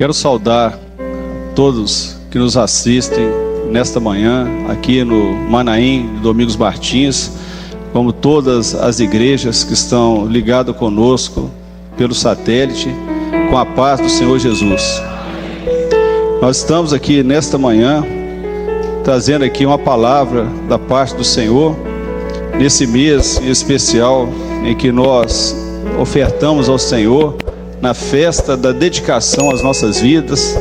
Quero saudar todos que nos assistem nesta manhã, aqui no Manaim, Domingos Martins, como todas as igrejas que estão ligadas conosco pelo satélite, com a paz do Senhor Jesus. Nós estamos aqui nesta manhã, trazendo aqui uma palavra da parte do Senhor, nesse mês em especial, em que nós ofertamos ao Senhor, na festa da dedicação às nossas vidas,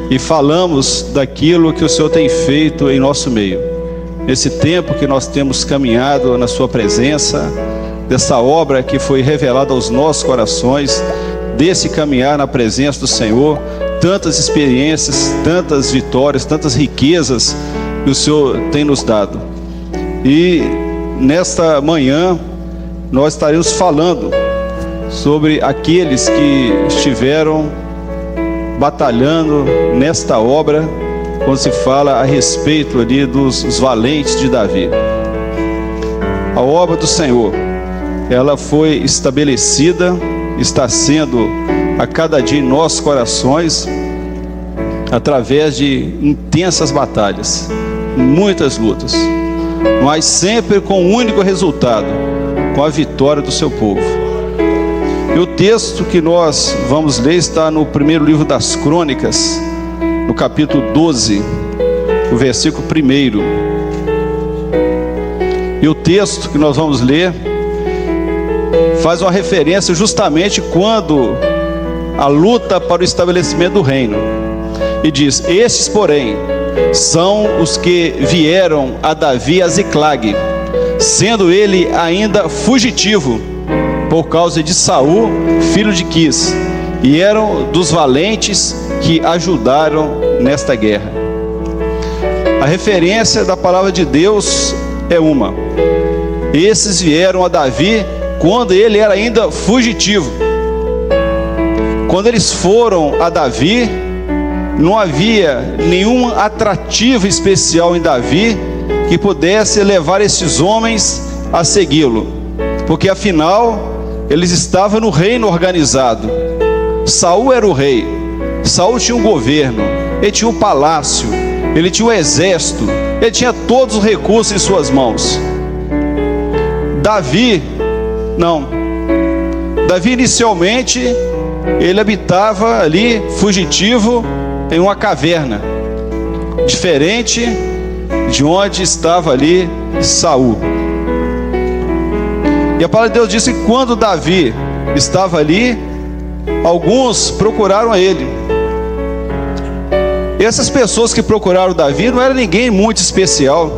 e falamos daquilo que o Senhor tem feito em nosso meio. Nesse tempo que nós temos caminhado na sua presença, dessa obra que foi revelada aos nossos corações, desse caminhar na presença do Senhor, tantas experiências, tantas vitórias, tantas riquezas que o Senhor tem nos dado. E nesta manhã nós estaremos falando sobre aqueles que estiveram batalhando nesta obra, quando se fala a respeito ali dos valentes de Davi. A obra do Senhor, ela foi estabelecida, está sendo a cada dia em nossos corações, através de intensas batalhas, muitas lutas, mas sempre com um único resultado, com a vitória do seu povo. E o texto que nós vamos ler está no primeiro livro das Crônicas, no capítulo 12, o versículo 1. E o texto que nós vamos ler faz uma referência justamente quando a luta para o estabelecimento do reino. E diz: estes, porém, são os que vieram a Davi a Ziclag, sendo ele ainda fugitivo, por causa de Saul, filho de Quis, e eram dos valentes que ajudaram nesta guerra. A referência da palavra de Deus é uma: esses vieram a Davi quando ele era ainda fugitivo. Quando eles foram a Davi, não havia nenhum atrativo especial em Davi que pudesse levar esses homens a segui-lo, porque afinal eles estavam no reino organizado. Saul era o rei, Saul tinha um governo, ele tinha um palácio, ele tinha um exército, ele tinha todos os recursos em suas mãos. Davi, não. Davi inicialmente, ele habitava ali, fugitivo, em uma caverna, diferente de onde estava ali Saul. E a palavra de Deus diz que quando Davi estava ali, alguns procuraram ele. E essas pessoas que procuraram Davi não era ninguém muito especial.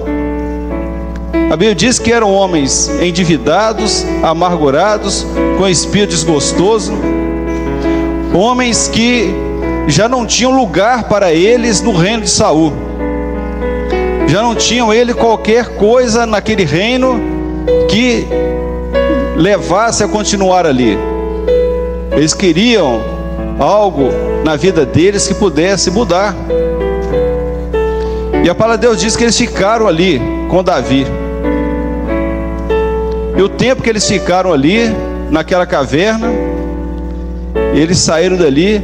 A Bíblia diz que eram homens endividados, amargurados, com espírito desgostoso, homens que já não tinham lugar para eles no reino de Saul, já não tinham ele qualquer coisa naquele reino que levasse a continuar ali. Eles queriam algo na vida deles que pudesse mudar. E a palavra de Deus diz que eles ficaram ali com Davi. E o tempo que eles ficaram ali, naquela caverna, eles saíram dali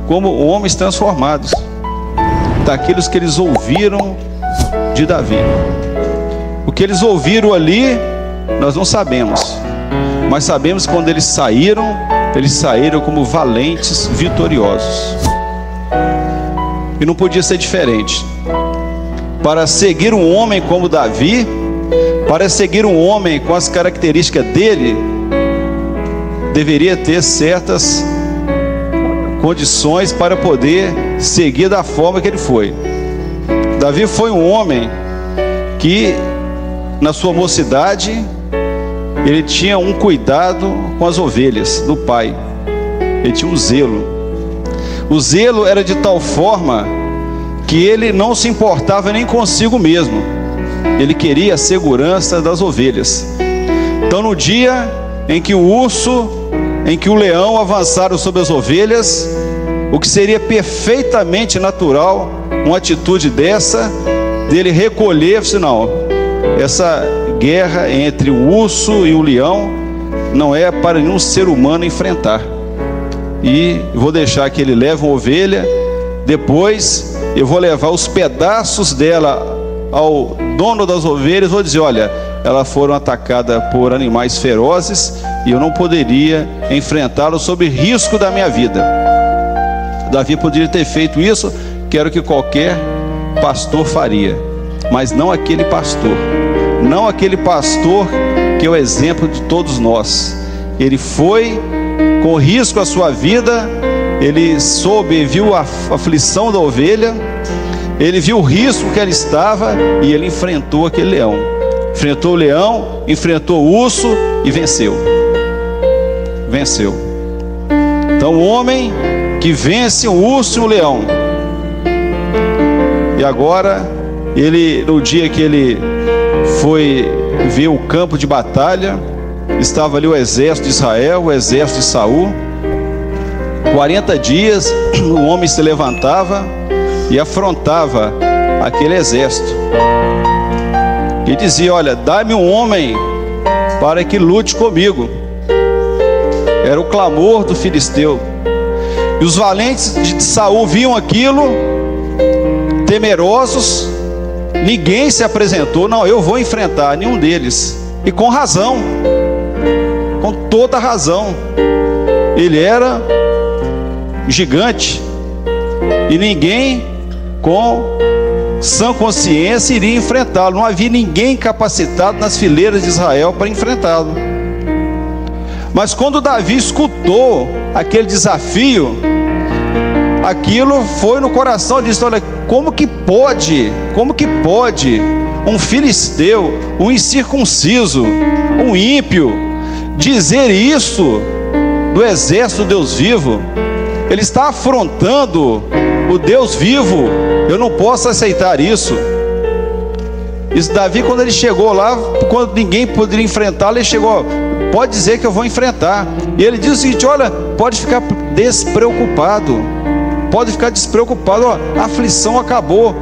como homens transformados, daqueles que eles ouviram de Davi. O que eles ouviram ali, nós não sabemos, mas sabemos que quando eles saíram como valentes, vitoriosos. E não podia ser diferente. Para seguir um homem como Davi, para seguir um homem com as características dele, deveria ter certas condições para poder seguir da forma que ele foi. Davi foi um homem que, na sua mocidade, ele tinha um cuidado com as ovelhas do pai. Ele tinha um zelo. O zelo era de tal forma que ele não se importava nem consigo mesmo. Ele queria a segurança das ovelhas. Então, no dia em que o urso, em que o leão avançaram sobre as ovelhas, o que seria perfeitamente natural, uma atitude dessa, dele recolher, não, essa guerra entre o urso e o leão não é para nenhum ser humano enfrentar. e vou deixar que ele leve uma ovelha, depois eu vou levar os pedaços dela ao dono das ovelhas, vou dizer, olha, elas foram atacadas por animais ferozes e eu não poderia enfrentá-los sob risco da minha vida. Davi poderia ter feito isso, que era o que qualquer pastor faria, mas não aquele pastor, não aquele pastor que é o exemplo de todos nós. Ele foi com risco à sua vida, ele soube, viu a aflição da ovelha, ele viu o risco que ela estava e ele enfrentou aquele leão. Enfrentou o leão, enfrentou o urso e venceu. Venceu. Então o homem que vence um urso e um leão. E agora, ele, no dia que ele foi ver o campo de batalha, estava ali o exército de Israel, o exército de Saul. 40 dias o homem se levantava e afrontava aquele exército e dizia, olha, dá-me um homem para que lute comigo. Era o clamor do filisteu. E os valentes de Saul viam aquilo, temerosos. Ninguém se apresentou, não, eu vou enfrentar nenhum deles, e com razão, com toda razão. Ele era gigante e ninguém com sã consciência iria enfrentá-lo. Não havia ninguém capacitado nas fileiras de Israel para enfrentá-lo. Mas quando Davi escutou aquele desafio, aquilo foi no coração, disse, olha, como que pode um filisteu, um incircunciso, um ímpio dizer isso do exército do Deus vivo? Ele está afrontando o Deus vivo, eu não posso aceitar isso. Isso, Davi, quando ele chegou lá, quando ninguém poderia enfrentá-lo, ele chegou, pode dizer que eu vou enfrentar. E ele diz o seguinte, olha, pode ficar despreocupado, ó, a aflição acabou,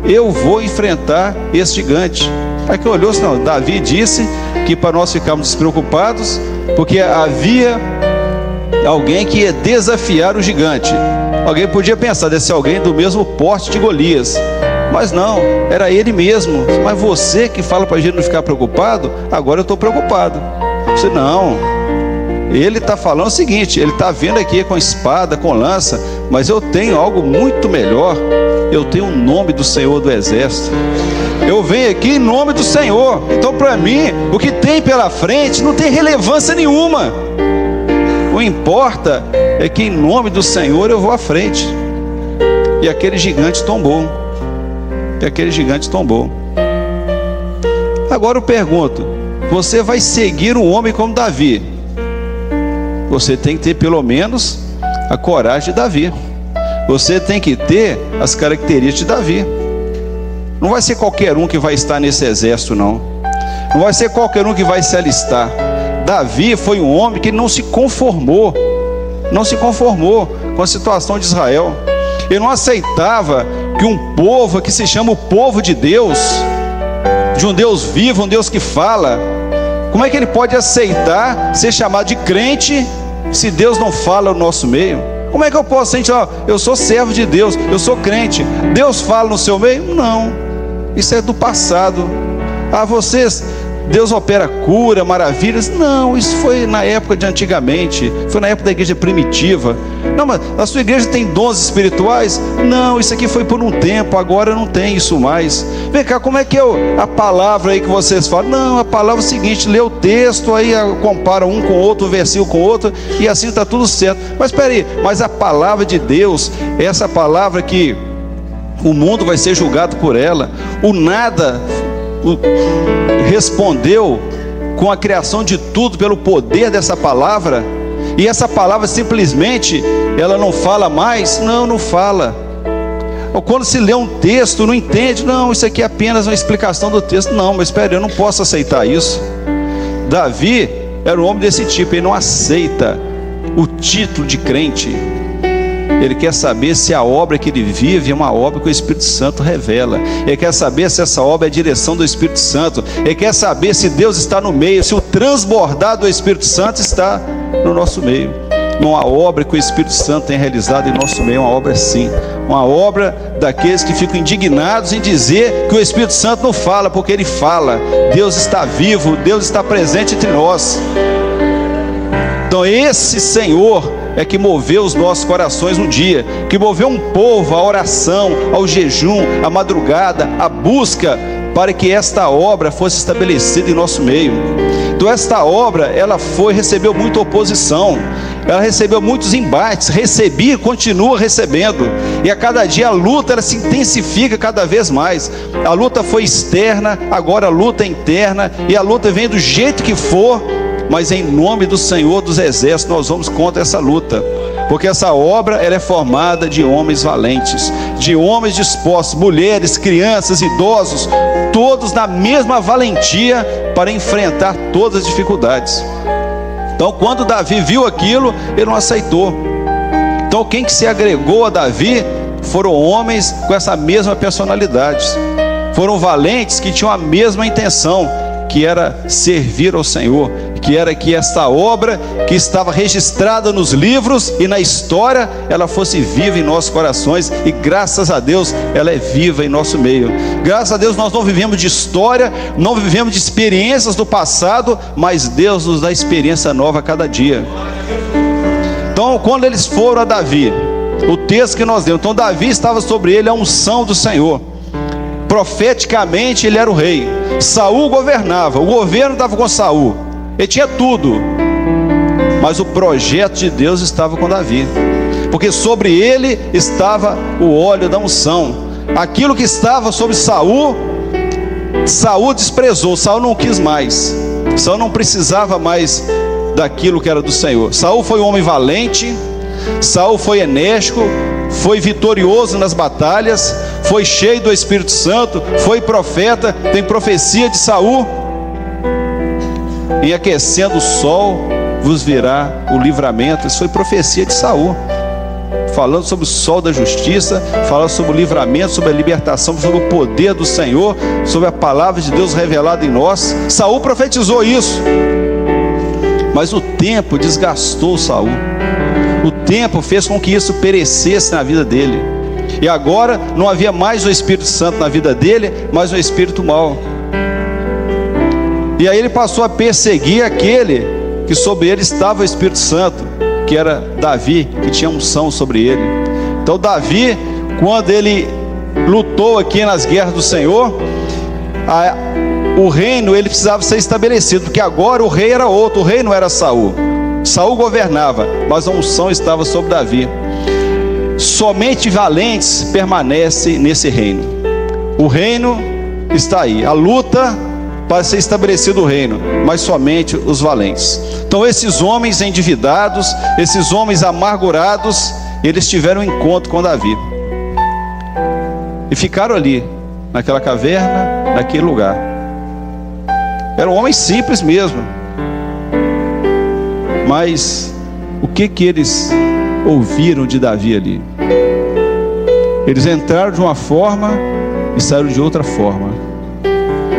eu vou enfrentar esse gigante. Aí que olhou, não, Davi disse que para nós ficarmos despreocupados, porque havia alguém que ia desafiar o gigante. Alguém podia pensar, deve ser alguém do mesmo porte de Golias, mas não, era ele mesmo. Mas você que fala para a gente não ficar preocupado, agora eu estou preocupado. Você não, ele está falando o seguinte, ele está vindo aqui com espada, com lança, mas eu tenho algo muito melhor. Eu tenho o nome do Senhor do Exército, eu venho aqui em nome do Senhor. Então para mim, o que tem pela frente não tem relevância nenhuma. O que importa é que em nome do Senhor eu vou à frente. E aquele gigante tombou. Agora eu pergunto, você vai seguir um homem como Davi? Você tem que ter pelo menos a coragem de Davi. Você tem que ter as características de Davi. Não vai ser qualquer um que vai estar nesse exército, não. Não vai ser qualquer um que vai se alistar. Davi foi um homem que não se conformou com a situação de Israel. Ele não aceitava que um povo que se chama o povo de Deus, de um Deus vivo, um Deus que fala, como é que ele pode aceitar ser chamado de crente se Deus não fala no nosso meio? Como é que eu posso sentir, eu sou servo de Deus, eu sou crente, Deus fala no seu meio? Não, isso é do passado. Deus opera cura, maravilhas. Não, isso foi na época de antigamente, foi na época da igreja primitiva. Não, mas a sua igreja tem dons espirituais? Não, isso aqui foi por um tempo, agora não tem isso mais. Vem cá, como é que é a palavra aí que vocês falam? Não, a palavra é o seguinte, lê o texto, aí compara um com outro, um versículo com outro, e assim está tudo certo. Mas espera aí, mas a palavra de Deus, essa palavra que o mundo vai ser julgado por ela, o nada respondeu com a criação de tudo pelo poder dessa palavra, e essa palavra simplesmente ela não fala mais? Não fala. Ou quando se lê um texto, não entende, não, isso aqui é apenas uma explicação do texto. Não, mas espera, eu não posso aceitar isso. Davi era um homem desse tipo, ele não aceita o título de crente. Ele quer saber se a obra que ele vive é uma obra que o Espírito Santo revela. Ele quer saber se essa obra é a direção do Espírito Santo. Ele quer saber se Deus está no meio, se o transbordar do Espírito Santo está no nosso meio. numa obra que o Espírito Santo tem realizado em nosso meio, uma obra assim, uma obra daqueles que ficam indignados em dizer que o Espírito Santo não fala, porque ele fala. Deus está vivo, Deus está presente entre nós. Então esse Senhor é que moveu os nossos corações um dia, que moveu um povo à oração, ao jejum, à madrugada, à busca, para que esta obra fosse estabelecida em nosso meio. Então esta obra, ela recebeu muita oposição, ela recebeu muitos embates, recebia e continua recebendo, e a cada dia a luta ela se intensifica cada vez mais. A luta foi externa, agora a luta é interna, e a luta vem do jeito que for, mas em nome do Senhor dos Exércitos nós vamos contra essa luta, porque essa obra ela é formada de homens valentes, de homens dispostos, mulheres, crianças, idosos, todos na mesma valentia para enfrentar todas as dificuldades. Então quando Davi viu aquilo, ele não aceitou. Então quem que se agregou a Davi foram homens com essa mesma personalidade, foram valentes que tinham a mesma intenção, que era servir ao Senhor, que era que esta obra que estava registrada nos livros e na história, ela fosse viva em nossos corações, e graças a Deus ela é viva em nosso meio. Graças a Deus nós não vivemos de história, não vivemos de experiências do passado, mas Deus nos dá experiência nova a cada dia. Então quando eles foram a Davi, o texto que nós demos, então Davi estava sobre ele a unção do Senhor, profeticamente ele era o rei, Saul governava, o governo estava com Saul, ele tinha tudo, mas o projeto de Deus estava com Davi, porque sobre ele estava o óleo da unção. Aquilo que estava sobre Saul, Saul desprezou, Saul não quis mais, Saul não precisava mais daquilo que era do Senhor. Saul foi um homem valente, Saul foi enérgico, foi vitorioso nas batalhas, foi cheio do Espírito Santo, foi profeta, tem profecia de Saul: em aquecendo o sol vos virá o livramento. Isso foi profecia de Saul, falando sobre o sol da justiça, falando sobre o livramento, sobre a libertação, sobre o poder do Senhor, sobre a palavra de Deus revelada em nós. Saul profetizou isso, mas o tempo desgastou Saul, o tempo fez com que isso perecesse na vida dele, e agora não havia mais o Espírito Santo na vida dele, mas o espírito mau. E aí ele passou a perseguir aquele que sobre ele estava o Espírito Santo, que era Davi, que tinha unção sobre ele. Então Davi, quando ele lutou aqui nas guerras do Senhor, o reino ele precisava ser estabelecido, porque agora o rei era outro, o rei não era Saul. Saul governava, mas a unção estava sobre Davi. Somente valentes permanecem nesse reino. O reino está aí, a luta para ser estabelecido o reino, mas somente os valentes. Então esses homens endividados, esses homens amargurados, eles tiveram um encontro com Davi e ficaram ali, naquela caverna, naquele lugar. Eram homens simples mesmo, mas o que eles ouviram de Davi ali? Eles entraram de uma forma e saíram de outra forma.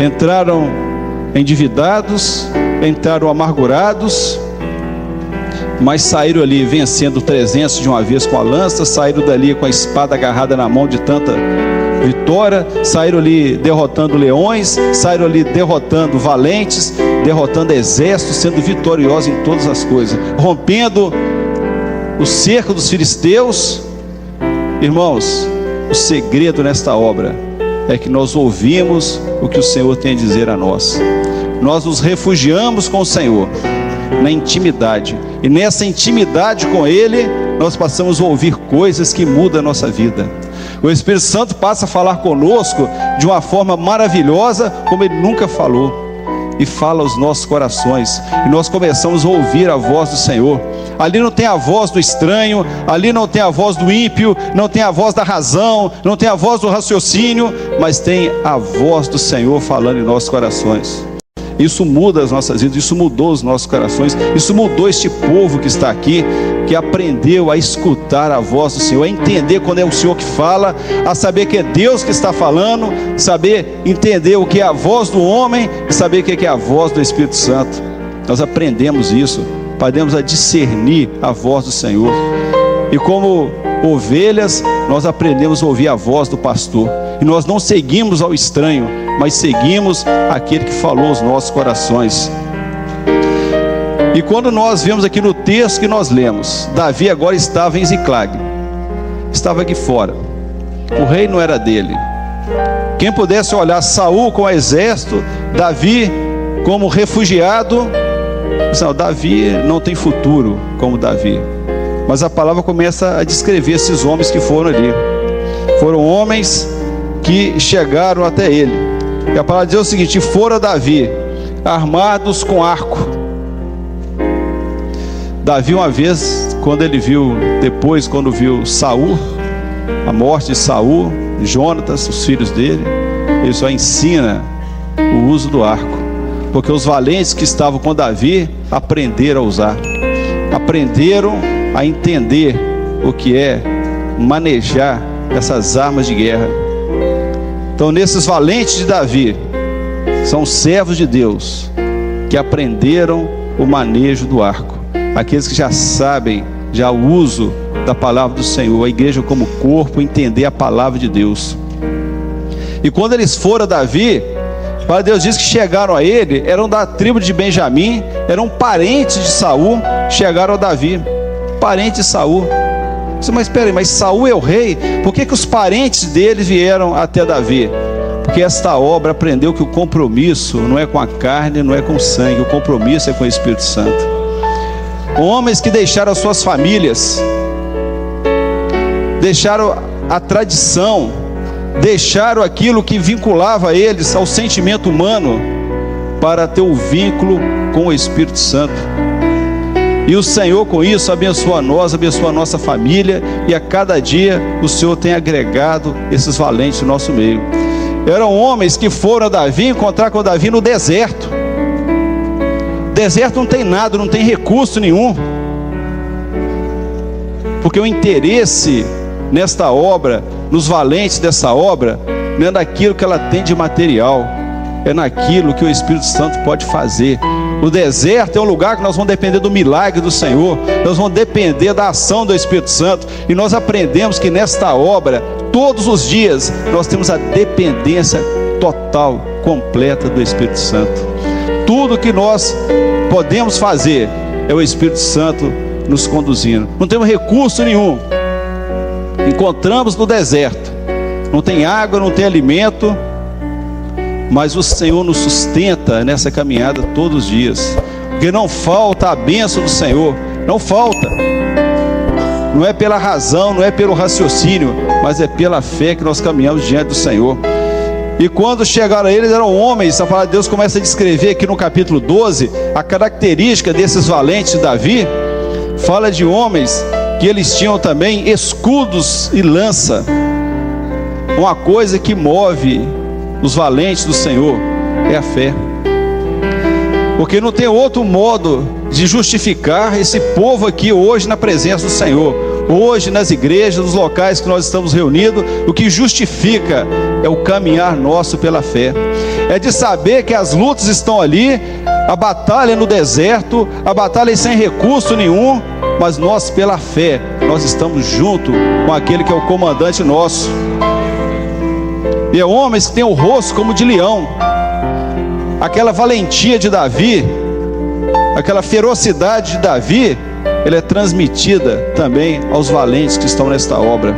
Entraram endividados, entraram amargurados, mas saíram ali vencendo 300 de uma vez com a lança, saíram dali com a espada agarrada na mão de tanta vitória, saíram ali derrotando leões, saíram ali derrotando valentes, derrotando exércitos, sendo vitoriosos em todas as coisas, rompendo o cerco dos filisteus. Irmãos, o segredo nesta obra é que nós ouvimos o que o Senhor tem a dizer a nós. Nós nos refugiamos com o Senhor na intimidade, e nessa intimidade com Ele nós passamos a ouvir coisas que mudam a nossa vida. O Espírito Santo passa a falar conosco de uma forma maravilhosa, como Ele nunca falou, e fala aos nossos corações, e nós começamos a ouvir a voz do Senhor. Ali não tem a voz do estranho, ali não tem a voz do ímpio, não tem a voz da razão, não tem a voz do raciocínio, mas tem a voz do Senhor falando em nossos corações. Isso muda as nossas vidas, isso mudou os nossos corações, isso mudou este povo que está aqui, que aprendeu a escutar a voz do Senhor, a entender quando é o Senhor que fala, a saber que é Deus que está falando, saber entender o que é a voz do homem e saber o que é a voz do Espírito Santo. Nós aprendemos isso aprendemos a discernir a voz do Senhor. E como ovelhas, nós aprendemos a ouvir a voz do pastor. E nós não seguimos ao estranho, mas seguimos aquele que falou aos nossos corações. E quando nós vemos aqui no texto que nós lemos, Davi agora estava em Ziclag, estava aqui fora. O rei não era dele. Quem pudesse olhar Saul com o exército, Davi como refugiado, não, Davi não tem futuro como Davi. Mas a palavra começa a descrever esses homens que foram ali. Foram homens que chegaram até ele. E a palavra diz o seguinte: fora Davi, armados com arco. Davi, uma vez, quando viu Saul, a morte de Saul, Jonatas, os filhos dele, ele só ensina o uso do arco, porque os valentes que estavam com Davi aprenderam a usar, aprenderam a entender o que é manejar essas armas de guerra. Então, nesses valentes de Davi, são servos de Deus que aprenderam o manejo do arco, aqueles que já sabem já o uso da palavra do Senhor, a igreja como corpo, entender a palavra de Deus. E quando eles foram a Davi, para Deus diz que chegaram a ele, eram da tribo de Benjamim, eram parentes de Saul, chegaram a Davi, parentes de Saul. Mas espera aí, mas Saul é o rei, por que os parentes dele vieram até Davi? Porque esta obra aprendeu que o compromisso não é com a carne, não é com o sangue, o compromisso é com o Espírito Santo. Homens que deixaram as suas famílias, deixaram a tradição, deixaram aquilo que vinculava eles ao sentimento humano, para ter o vínculo com o Espírito Santo. E o Senhor com isso abençoa nós, abençoa a nossa família, e a cada dia o Senhor tem agregado esses valentes no nosso meio. Eram homens que foram a Davi, encontrar com Davi no deserto. Deserto não tem nada, não tem recurso nenhum, porque o interesse nesta obra, nos valentes dessa obra, não é naquilo que ela tem de material, é naquilo que o Espírito Santo pode fazer. O deserto é um lugar que nós vamos depender do milagre do Senhor, nós vamos depender da ação do Espírito Santo, e nós aprendemos que nesta obra, todos os dias, nós temos a dependência total, completa do Espírito Santo. Tudo que nós podemos fazer é o Espírito Santo nos conduzindo. Não temos recurso nenhum. Encontramos no deserto, não tem água, não tem alimento, mas o Senhor nos sustenta nessa caminhada todos os dias, porque não falta a bênção do Senhor, não falta. Não é pela razão, não é pelo raciocínio, mas é pela fé que nós caminhamos diante do Senhor. E quando chegaram a eles, eram homens. A palavra de Deus começa a descrever aqui no capítulo 12 a característica desses valentes de Davi. Fala de homens que eles tinham também escudos e lança. Uma coisa que move os valentes do Senhor é a fé, porque não tem outro modo de justificar esse povo aqui hoje na presença do Senhor, hoje nas igrejas, nos locais que nós estamos reunidos. O que justifica é o caminhar nosso pela fé, é de saber que as lutas estão ali, a batalha no deserto, a batalha sem recurso nenhum, mas nós pela fé, nós estamos junto com aquele que é o comandante nosso. E é homens que têm o rosto como de leão. Aquela valentia de Davi, aquela ferocidade de Davi, ela é transmitida também aos valentes que estão nesta obra,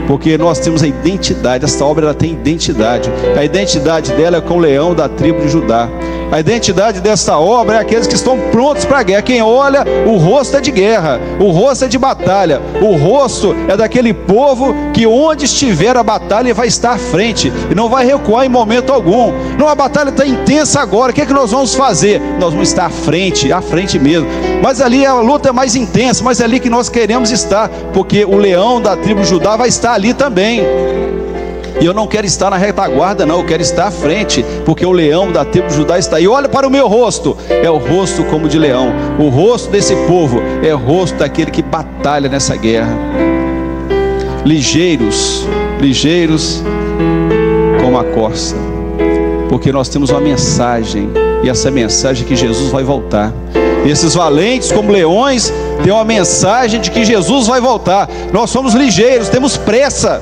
porque nós temos a identidade. Esta obra ela tem identidade. A identidade dela é com o leão da tribo de Judá. A identidade desta obra é aqueles que estão prontos para a guerra. Quem olha, o rosto é de guerra, o rosto é de batalha, o rosto é daquele povo que onde estiver a batalha vai estar à frente e não vai recuar em momento algum. Não, a batalha está intensa agora, o que é que nós vamos fazer? Nós vamos estar à frente mesmo. Mas ali a luta é mais intensa, mas é ali que nós queremos estar, porque o leão da tribo de Judá vai estar ali também. E eu não quero estar na retaguarda, não, eu quero estar à frente, porque o leão da tribo de Judá está aí. Olha para o meu rosto, é o rosto como de leão. O rosto desse povo é o rosto daquele que batalha nessa guerra. Ligeiros como a corça, porque nós temos uma mensagem, e essa mensagem é que Jesus vai voltar. Esses valentes, como leões, têm uma mensagem de que Jesus vai voltar. Nós somos ligeiros, temos pressa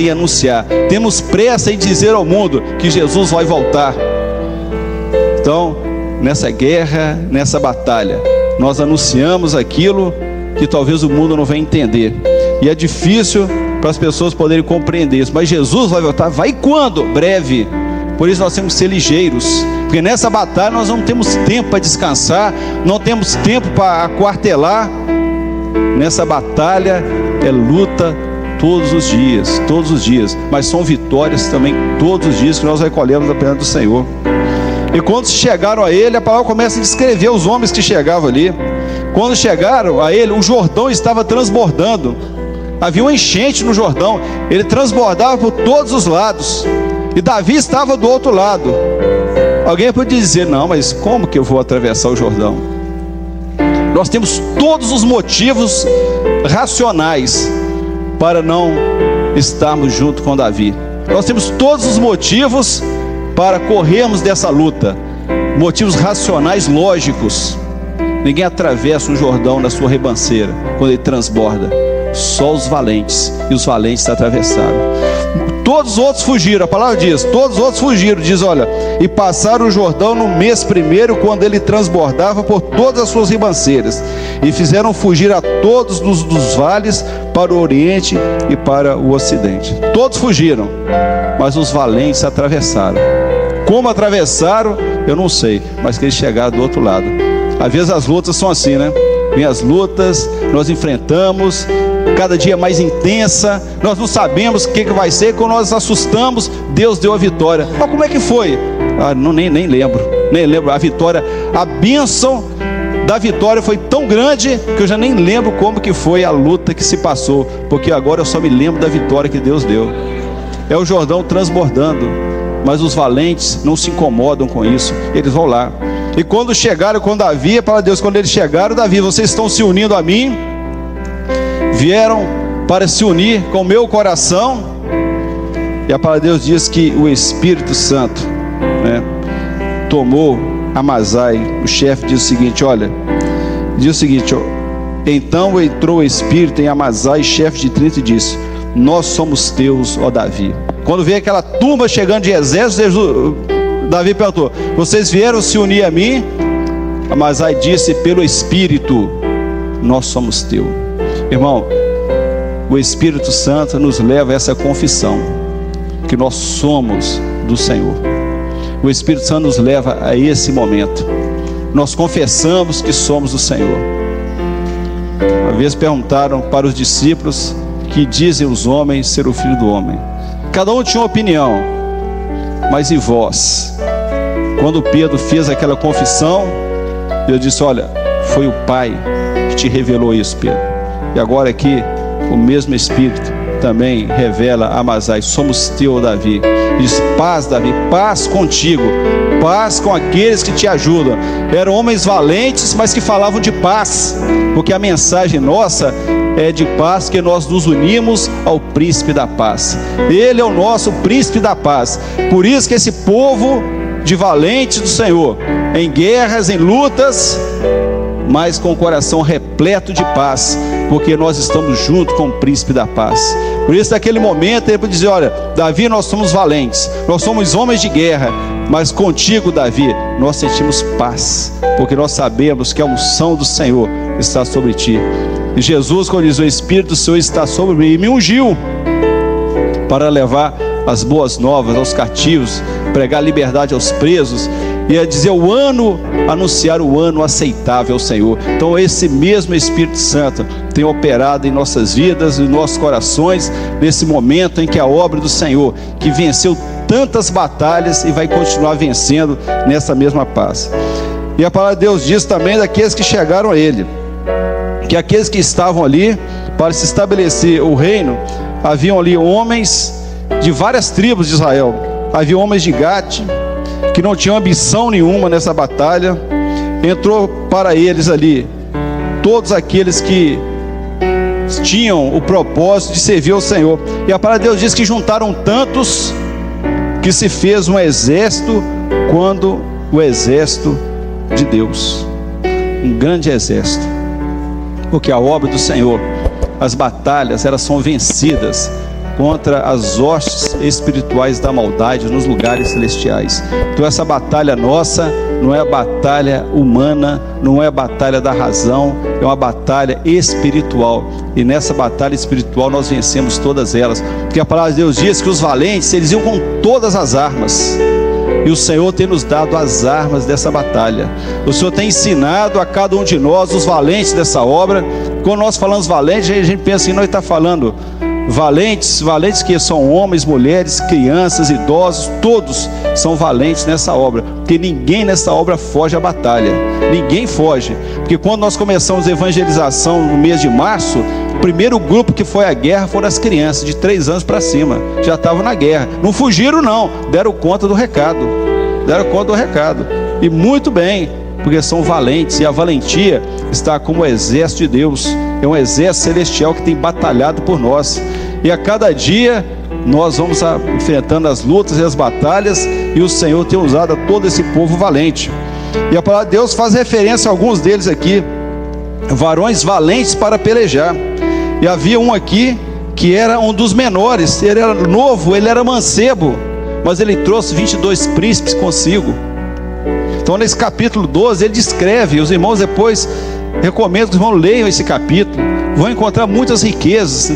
em anunciar, temos pressa em dizer ao mundo que Jesus vai voltar. Então, nessa guerra, nessa batalha, nós anunciamos aquilo que talvez o mundo não venha entender, e é difícil para as pessoas poderem compreender isso, mas Jesus vai voltar. Vai quando? Breve. Por isso nós temos que ser ligeiros, porque nessa batalha nós não temos tempo para descansar, não temos tempo para aquartelar. Nessa batalha é luta todos os dias, mas são vitórias também todos os dias que nós recolhemos da presença do Senhor. E quando chegaram a ele, a palavra começa a descrever os homens que chegavam ali. Quando chegaram a ele, o Jordão estava transbordando, havia uma enchente no Jordão, ele transbordava por todos os lados, e Davi estava do outro lado. Alguém pode dizer: não, mas como que eu vou atravessar o Jordão? Nós temos todos os motivos racionais para não estarmos junto com Davi. Nós temos todos os motivos para corrermos dessa luta, motivos racionais, lógicos. Ninguém atravessa um Jordão na sua ribanceira quando ele transborda, só os valentes, e os valentes atravessaram. Todos os outros fugiram, a palavra diz, todos os outros fugiram, diz: olha, e passaram o Jordão no mês primeiro, quando ele transbordava por todas as suas ribanceiras, e fizeram fugir a todos dos vales para o oriente e para o ocidente. Todos fugiram, mas os valentes atravessaram. Como atravessaram, eu não sei, mas que eles chegaram do outro lado. Às vezes as lutas são assim, né? Vem as lutas, nós enfrentamos, cada dia mais intensa, nós não sabemos o que vai ser. Quando nós assustamos, Deus deu a vitória. Mas como é que foi? Nem lembro a vitória, a bênção da vitória foi tão grande que eu já nem lembro como que foi a luta que se passou, porque agora eu só me lembro da vitória que Deus deu. É o Jordão transbordando, mas os valentes não se incomodam com isso, eles vão lá. E quando chegaram com Davi, para Deus, quando eles chegaram: Davi, vocês estão se unindo a mim, vieram para se unir com o meu coração. E a palavra de Deus diz que o Espírito Santo, né, tomou Amazai, o chefe. Diz o seguinte, então entrou o Espírito em Amazai, chefe de 30, e disse: nós somos teus, ó Davi. Quando veio aquela turma chegando de exército, Davi perguntou: vocês vieram se unir a mim? Amazai disse: pelo Espírito nós somos teu. Irmão, o Espírito Santo nos leva a essa confissão, que nós somos do Senhor. O Espírito Santo nos leva a esse momento. Nós confessamos que somos do Senhor. Uma vez perguntaram para os discípulos: que dizem os homens ser o Filho do Homem? Cada um tinha uma opinião, mas e vós? Quando Pedro fez aquela confissão, eu disse: olha, foi o Pai que te revelou isso, Pedro. E agora aqui, o mesmo Espírito também revela a Amazai: somos teu, Davi. Diz: paz, Davi, paz contigo, paz com aqueles que te ajudam. Eram homens valentes, mas que falavam de paz, porque a mensagem nossa é de paz, que nós nos unimos ao príncipe da paz. Ele é o nosso príncipe da paz. Por isso que esse povo de valentes do Senhor, em guerras, em lutas, mas com o coração repleto de paz, porque nós estamos junto com o príncipe da paz. Por isso, naquele momento, ele pode dizer: olha, Davi, nós somos valentes, nós somos homens de guerra, mas contigo, Davi, nós sentimos paz, porque nós sabemos que a unção do Senhor está sobre ti. E Jesus, quando diz: o Espírito do Senhor está sobre mim, e me ungiu para levar as boas novas aos cativos, pregar liberdade aos presos, e a dizer anunciar o ano aceitável ao Senhor. Então esse mesmo Espírito Santo tem operado em nossas vidas, em nossos corações, nesse momento em que a obra do Senhor, que venceu tantas batalhas e vai continuar vencendo nessa mesma paz. E a palavra de Deus diz também daqueles que chegaram a Ele, que aqueles que estavam ali para se estabelecer o reino, haviam ali homens de várias tribos de Israel. Havia homens de Gate, que não tinham ambição nenhuma nessa batalha. Entrou para eles ali todos aqueles que tinham o propósito de servir ao Senhor. E a palavra de Deus diz que juntaram tantos, que se fez um exército, quando o exército de Deus, um grande exército, porque a obra do Senhor, as batalhas, elas são vencidas contra as hostes espirituais da maldade nos lugares celestiais. Então essa batalha nossa não é a batalha humana, não é a batalha da razão, é uma batalha espiritual, e nessa batalha espiritual nós vencemos todas elas, porque a palavra de Deus diz que os valentes, eles iam com todas as armas, e o Senhor tem nos dado as armas dessa batalha. O Senhor tem ensinado a cada um de nós, os valentes dessa obra. Quando nós falamos valentes, a gente pensa que nós está falando valentes que são homens, mulheres, crianças, idosos, todos são valentes nessa obra, porque ninguém nessa obra foge à batalha, ninguém foge, porque quando nós começamos a evangelização no mês de março, o primeiro grupo que foi à guerra foram as crianças de 3 anos para cima, já estavam na guerra, não fugiram não, deram conta do recado, e muito bem, porque são valentes, e a valentia está como o exército de Deus, é um exército celestial que tem batalhado por nós, e a cada dia nós vamos enfrentando as lutas e as batalhas, e o Senhor tem usado a todo esse povo valente, e a palavra de Deus faz referência a alguns deles aqui, varões valentes para pelejar, e havia um aqui que era um dos menores, ele era novo, ele era mancebo, mas ele trouxe 22 príncipes consigo. Então nesse capítulo 12 ele descreve, os irmãos depois recomendo que os irmãos leiam esse capítulo, vão encontrar muitas riquezas,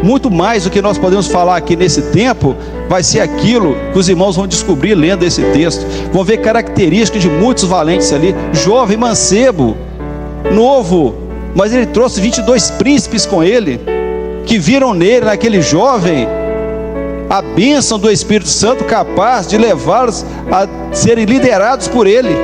muito mais do que nós podemos falar aqui nesse tempo, vai ser aquilo que os irmãos vão descobrir lendo esse texto, vão ver características de muitos valentes ali, jovem, mancebo, novo, mas ele trouxe 22 príncipes com ele, que viram nele, naquele jovem, a bênção do Espírito Santo capaz de levá-los a serem liderados por ele.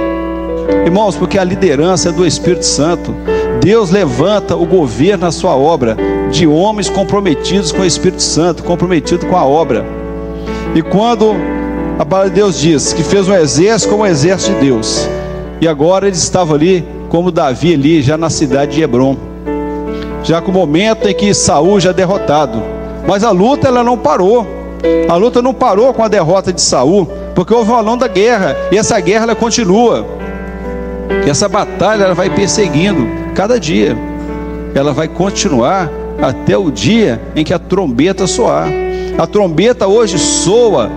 Irmãos, porque a liderança é do Espírito Santo. Deus levanta o governo na sua obra de homens comprometidos com o Espírito Santo, comprometidos com a obra. E quando a palavra de Deus diz que fez um exército como o exército de Deus, e agora ele estava ali como Davi ali, já na cidade de Hebrom, já com o momento em que Saul já derrotado, mas a luta ela não parou. A luta não parou com a derrota de Saul, porque houve uma longa guerra, e essa guerra ela continua, e essa batalha ela vai perseguindo cada dia, ela vai continuar até o dia em que a trombeta soar. A trombeta hoje soa,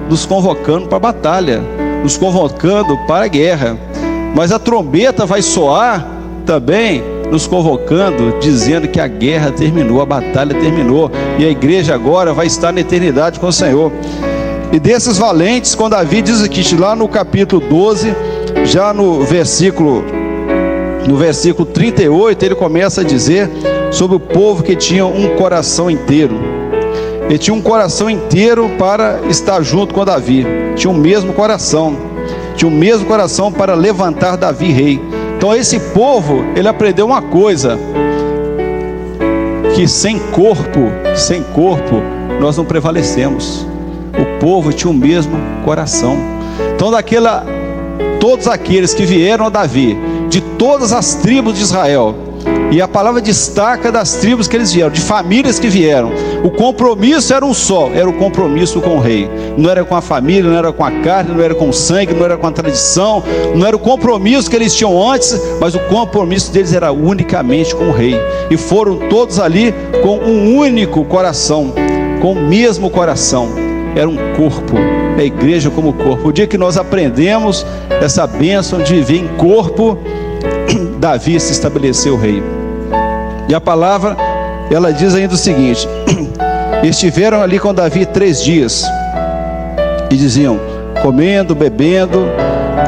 nos convocando para a batalha, nos convocando para a guerra, mas a trombeta vai soar também nos convocando, dizendo que a guerra terminou, a batalha terminou, e a igreja agora vai estar na eternidade com o Senhor. E desses valentes, quando Davi diz aqui, lá no capítulo 12, já no versículo 38, ele começa a dizer sobre o povo que tinha um coração inteiro. Ele tinha um coração inteiro para estar junto com Davi, tinha o mesmo coração para levantar Davi rei. Então esse povo, ele aprendeu uma coisa, que sem corpo nós não prevalecemos. O povo tinha o mesmo coração. Então todos aqueles que vieram a Davi, de todas as tribos de Israel, e a palavra destaca das tribos que eles vieram, de famílias que vieram, o compromisso era um só, era o compromisso com o rei, não era com a família, não era com a carne, não era com o sangue, não era com a tradição, não era o compromisso que eles tinham antes, mas o compromisso deles era unicamente com o rei, e foram todos ali com um único coração, com o mesmo coração, era um corpo, a igreja como corpo. O dia que nós aprendemos essa bênção de viver em corpo, Davi se estabeleceu rei. E a palavra, ela diz ainda o seguinte: estiveram ali com Davi 3 dias, e diziam, comendo, bebendo,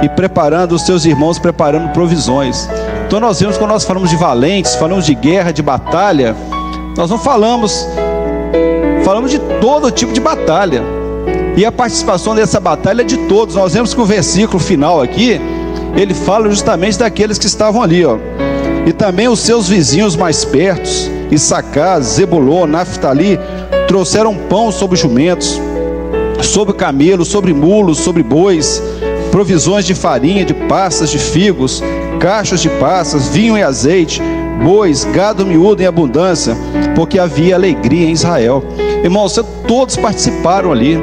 e preparando os seus irmãos, preparando provisões. Então nós vemos, quando nós falamos de valentes, falamos de guerra, de batalha, nós não falamos de todo tipo de batalha, e a participação dessa batalha é de todos. Nós vemos que o versículo final aqui, ele fala justamente daqueles que estavam ali, ó. E também os seus vizinhos mais perto, Issacar, Zebulon, Naftali, trouxeram pão sobre jumentos, sobre camelos, sobre mulos, sobre bois, provisões de farinha, de passas, de figos, cachos de passas, vinho e azeite, bois, gado miúdo em abundância, porque havia alegria em Israel. Irmãos, todos participaram ali.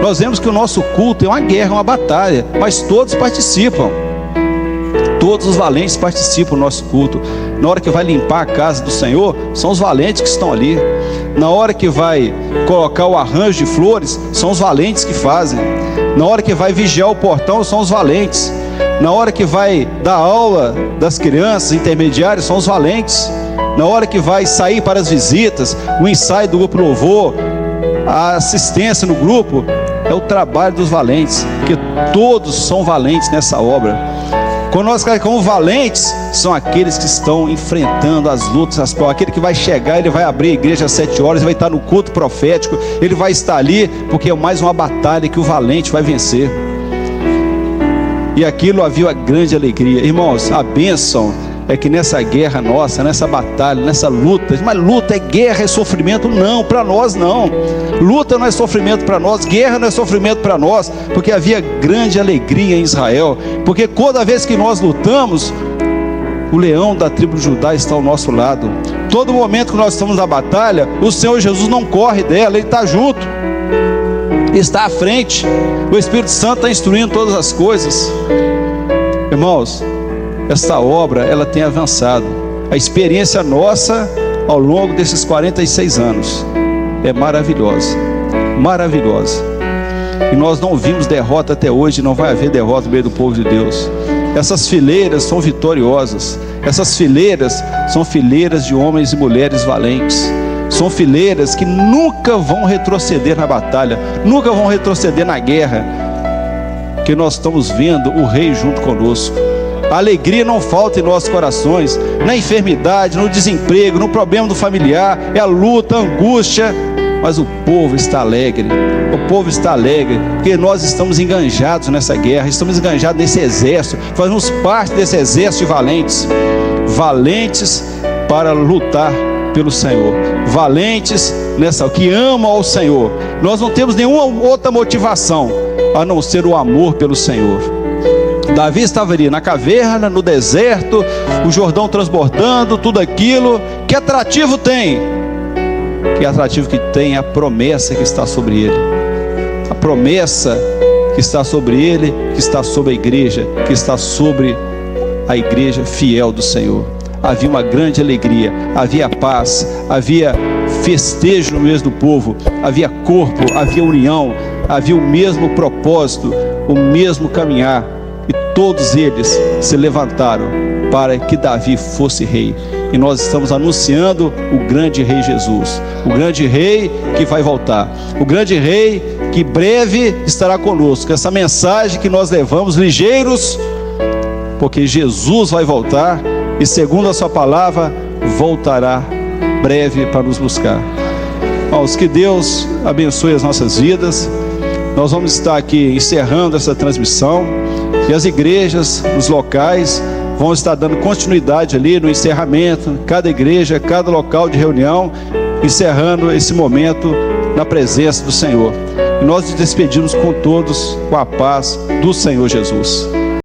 Nós vemos que o nosso culto é uma guerra, uma batalha, mas todos participam. Todos os valentes participam do nosso culto. Na hora que vai limpar a casa do Senhor, são os valentes que estão ali. Na hora que vai colocar o arranjo de flores, são os valentes que fazem. Na hora que vai vigiar o portão, são os valentes. Na hora que vai dar aula das crianças intermediárias, são os valentes. Na hora que vai sair para as visitas, o ensaio do grupo louvor, a assistência no grupo, é o trabalho dos valentes, porque todos são valentes nessa obra. Quando nós colocamos valentes, são aqueles que estão enfrentando as lutas, as provas. Aquele que vai chegar, ele vai abrir a igreja às 7 horas, vai estar no culto profético, ele vai estar ali, porque é mais uma batalha que o valente vai vencer. E aquilo havia grande alegria. Irmãos, a bênção é que nessa guerra nossa, nessa batalha, nessa luta, mas luta é guerra, é sofrimento? Não, para nós não. Luta não é sofrimento para nós, guerra não é sofrimento para nós, porque havia grande alegria em Israel, porque toda vez que nós lutamos, o leão da tribo de Judá está ao nosso lado. Todo momento que nós estamos na batalha, o Senhor Jesus não corre dela, Ele está junto, está à frente. O Espírito Santo está instruindo todas as coisas. Irmãos, esta obra, ela tem avançado. A experiência nossa ao longo desses 46 anos é maravilhosa, maravilhosa. E nós não vimos derrota até hoje, não vai haver derrota no meio do povo de Deus. Essas fileiras são vitoriosas. Essas fileiras são fileiras de homens e mulheres valentes. São fileiras que nunca vão retroceder na batalha, nunca vão retroceder na guerra, porque nós estamos vendo o Rei junto conosco. A alegria não falta em nossos corações, na enfermidade, no desemprego, no problema do familiar, é a luta, a angústia, mas o povo está alegre. O povo está alegre, porque nós estamos enganjados nessa guerra, estamos enganjados nesse exército, fazemos parte desse exército de valentes, valentes para lutar pelo Senhor, valentes que amam ao Senhor. Nós não temos nenhuma outra motivação a não ser o amor pelo Senhor. Davi estava ali na caverna, no deserto, o Jordão transbordando, tudo aquilo. Que atrativo tem? Que atrativo que tem a promessa que está sobre ele. A promessa que está sobre ele, que está sobre a igreja, que está sobre a igreja fiel do Senhor. Havia uma grande alegria, havia paz, havia festejo no meio do povo, havia corpo, havia união, havia o mesmo propósito, o mesmo caminhar. E todos eles se levantaram para que Davi fosse rei. E nós estamos anunciando o grande rei Jesus, o grande rei que vai voltar, o grande rei que breve estará conosco. Essa mensagem que nós levamos ligeiros, porque Jesus vai voltar e segundo a sua palavra voltará breve para nos buscar. Irmãos, que Deus abençoe as nossas vidas. Nós vamos estar aqui encerrando essa transmissão e as igrejas, os locais vão estar dando continuidade ali no encerramento, cada igreja, cada local de reunião, encerrando esse momento na presença do Senhor. E nós nos despedimos com todos com a paz do Senhor Jesus.